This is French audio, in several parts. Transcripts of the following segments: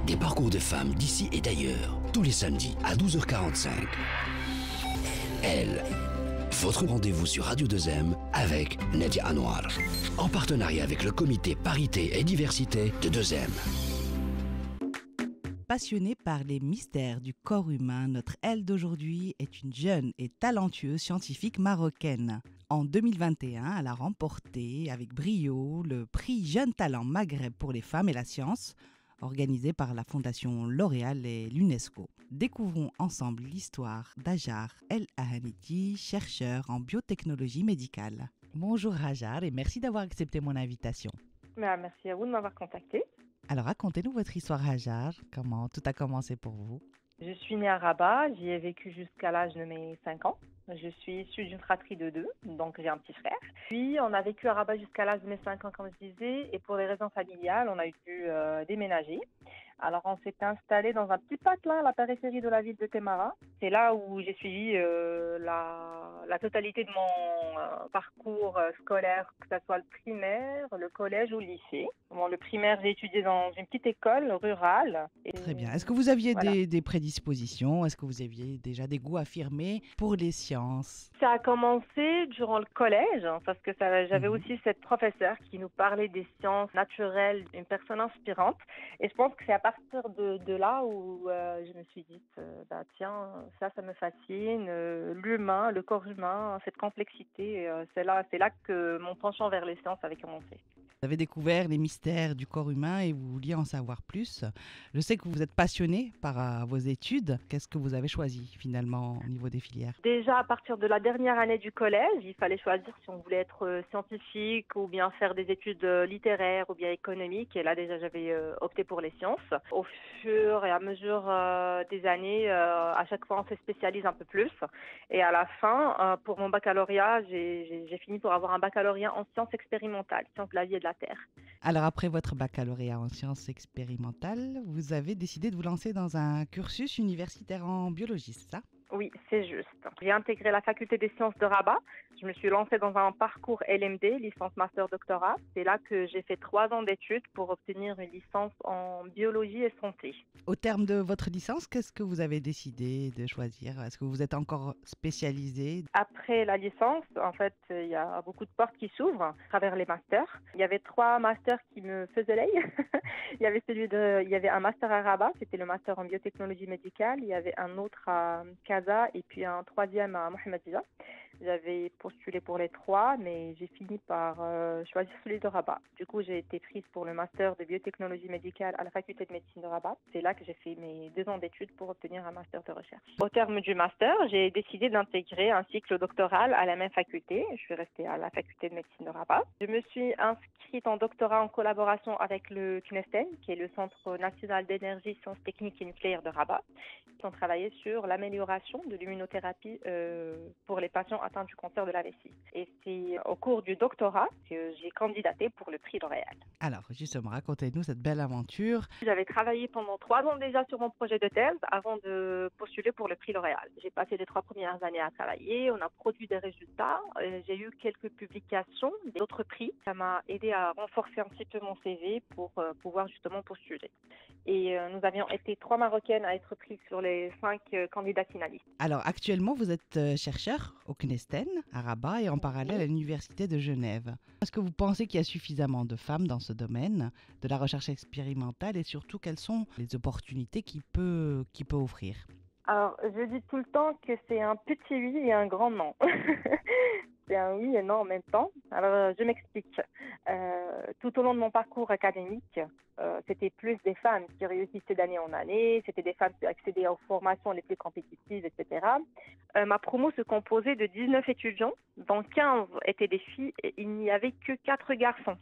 Des parcours de femmes d'ici et d'ailleurs, tous les samedis à 12h45. Elle, votre rendez-vous sur Radio 2M avec Nadia Anwar, en partenariat avec le comité Parité et Diversité de 2M. Passionnée par les mystères du corps humain, notre Elle d'aujourd'hui est une jeune et talentueuse scientifique marocaine. En 2021, elle a remporté avec brio le prix Jeune Talent Maghreb pour les femmes et la science, organisé par la Fondation L'Oréal et l'UNESCO. Découvrons ensemble l'histoire d'Hajar El Ahaniti, chercheur en biotechnologie médicale. Bonjour Hajar et merci d'avoir accepté mon invitation. Merci à vous de m'avoir contacté. Alors racontez-nous votre histoire Hajar, comment tout a commencé pour vous? Je suis née à Rabat, j'y ai vécu jusqu'à l'âge de mes 5 ans. Je suis issue d'une fratrie de 2, donc j'ai un petit frère. Puis on a vécu à Rabat jusqu'à l'âge de mes 5 ans, comme je disais, et pour des raisons familiales, on a dû déménager. Alors on s'est installé dans un petit patelin à la périphérie de la ville de Témara. C'est là où j'ai suivi la totalité de mon parcours scolaire, que ce soit le primaire, le collège ou le lycée. Bon, le primaire, j'ai étudié dans une petite école rurale. Très bien. Est-ce que vous aviez des prédispositions? Est-ce que vous aviez déjà des goûts affirmés pour les sciences? Ça a commencé durant le collège, parce que j'avais aussi cette professeure qui nous parlait des sciences naturelles, une personne inspirante. Et je pense que c'est à partir de là où je me suis dit, tiens, ça me fascine, l'humain, le corps humain, cette complexité, c'est là que mon penchant vers les sciences avait commencé. Vous avez découvert les mystères du corps humain et vous vouliez en savoir plus. Je sais que vous êtes passionné par vos études. Qu'est-ce que vous avez choisi finalement au niveau des filières? Déjà, à partir de la dernière année du collège, il fallait choisir si on voulait être scientifique ou bien faire des études littéraires ou bien économiques. Et là, déjà, j'avais opté pour les sciences. Au fur et à mesure des années, à chaque fois, on se spécialise un peu plus. Et à la fin, pour mon baccalauréat, j'ai fini pour avoir un baccalauréat en sciences expérimentales, sciences de la vie et de la terre. Alors après votre baccalauréat en sciences expérimentales, vous avez décidé de vous lancer dans un cursus universitaire en biologie, c'est ça? Oui, c'est juste. J'ai intégré la faculté des sciences de Rabat. Je me suis lancée dans un parcours LMD, licence master doctorat. C'est là que j'ai fait 3 ans d'études pour obtenir une licence en biologie et santé. Au terme de votre licence, qu'est-ce que vous avez décidé de choisir? Est-ce que vous êtes encore spécialisé? Après la licence, en fait, il y a beaucoup de portes qui s'ouvrent à travers les masters. Il y avait 3 masters qui me faisaient l'œil. Il y avait un master à Rabat, c'était le master en biotechnologie médicale. Il y avait un autre à Casa et puis un 3e à Mohammedia. J'avais postulé pour les 3, mais j'ai fini par choisir celui de Rabat. Du coup, j'ai été prise pour le master de biotechnologie médicale à la faculté de médecine de Rabat. C'est là que j'ai fait mes 2 ans d'études pour obtenir un master de recherche. Au terme du master, j'ai décidé d'intégrer un cycle doctoral à la même faculté. Je suis restée à la faculté de médecine de Rabat. Je me suis inscrite en doctorat en collaboration avec le CNESTEN, qui est le Centre national d'énergie, sciences techniques et nucléaires de Rabat. Ils ont travaillé sur l'amélioration de l'immunothérapie pour les patients atteints du cancer de la vessie. Et c'est au cours du doctorat que j'ai candidaté pour le prix L'Oréal. Alors, justement, racontez-nous cette belle aventure. J'avais travaillé pendant 3 ans déjà sur mon projet de thèse avant de postuler pour le prix L'Oréal. J'ai passé les 3 premières années à travailler, on a produit des résultats, j'ai eu quelques publications, d'autres prix. Ça m'a aidé à renforcer un petit peu mon CV pour pouvoir justement postuler. Et nous avions été 3 Marocaines à être prises sur les 5 candidats finalistes. Alors, actuellement, vous êtes chercheur au CNESTEN à Rabat et en parallèle à l'Université de Genève. Est-ce que vous pensez qu'il y a suffisamment de femmes dans ce domaine de la recherche expérimentale et surtout quelles sont les opportunités qu'il peut offrir? Alors, je dis tout le temps que c'est un petit oui et un grand non. C'est un oui et non en même temps. Alors, je m'explique. Tout au long de mon parcours académique, c'était plus des femmes qui réussissaient d'année en année, c'était des femmes qui accédaient aux formations les plus compétitives, etc. Ma promo se composait de 19 étudiants, dont 15 étaient des filles et il n'y avait que 4 garçons.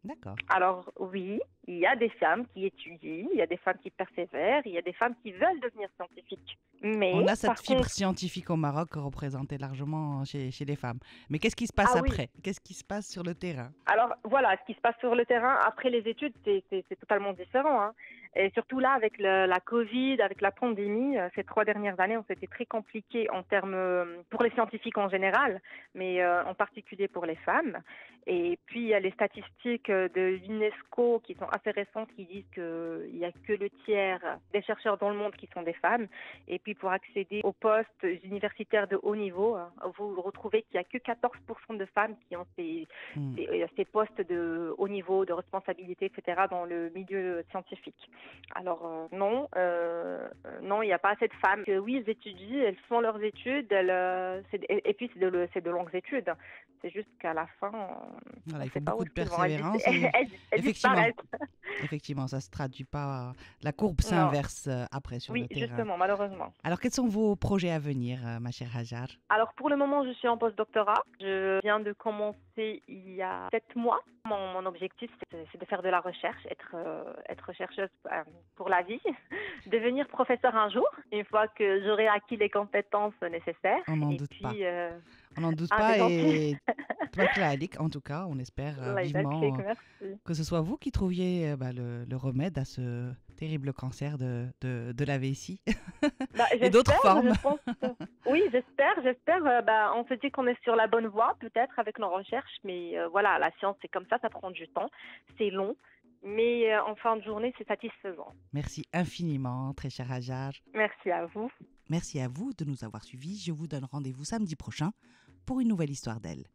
D'accord. Alors oui, il y a des femmes qui étudient, il y a des femmes qui persévèrent, il y a des femmes qui veulent devenir scientifiques. Mais on a cette fibre scientifique au Maroc représentée largement chez les femmes. Mais qu'est-ce qui se passe après? Qu'est-ce qui se passe sur le terrain? Alors voilà, ce qui se passe sur le terrain après les études, c'est totalement différent. Et surtout là, avec la Covid, avec la pandémie, ces 3 dernières années ont été très compliquées en termes, pour les scientifiques en général, mais en particulier pour les femmes. Et puis, il y a les statistiques de l'UNESCO qui sont assez récentes qui disent qu'il n'y a que le tiers des chercheurs dans le monde qui sont des femmes. Et puis, pour accéder aux postes universitaires de haut niveau, vous retrouvez qu'il n'y a que 14% de femmes qui ont ces postes de haut niveau, de responsabilité, etc., dans le milieu scientifique. Alors, non, il n'y a pas assez de femmes. Oui, elles étudient, elles font leurs études, et puis c'est de longues études. C'est juste qu'à la fin, Voilà, il faut sait pas beaucoup où de elles vont. persévérance. Elles Effectivement, disparaissent. effectivement, ça se traduit pas. La courbe Non. s'inverse après sur Oui, le terrain. justement, malheureusement. Alors, quels sont vos projets à venir, ma chère Hajar? Alors, pour le moment, je suis en postdoctorat. Je viens de commencer il y a 7 mois. Mon objectif, c'est de faire de la recherche, être chercheuse pour la vie, devenir professeur un jour, une fois que j'aurai acquis les compétences nécessaires. On n'en Et doute puis, pas. On n'en doute c'est pas gentil. et Twaklaalik, en tout cas, on espère Allah vivement يبارك فيك, merci. que ce soit vous qui trouviez le remède à ce terrible cancer de la vessie et d'autres J'espère, formes. je pense. Oui, j'espère. On se dit qu'on est sur la bonne voie, peut-être, avec nos recherches, mais voilà, la science, c'est comme ça prend du temps, c'est long, mais en fin de journée, c'est satisfaisant. Merci infiniment, très cher Hajar. Merci à vous. Merci à vous de nous avoir suivis. Je vous donne rendez-vous samedi prochain pour une nouvelle histoire d'elle.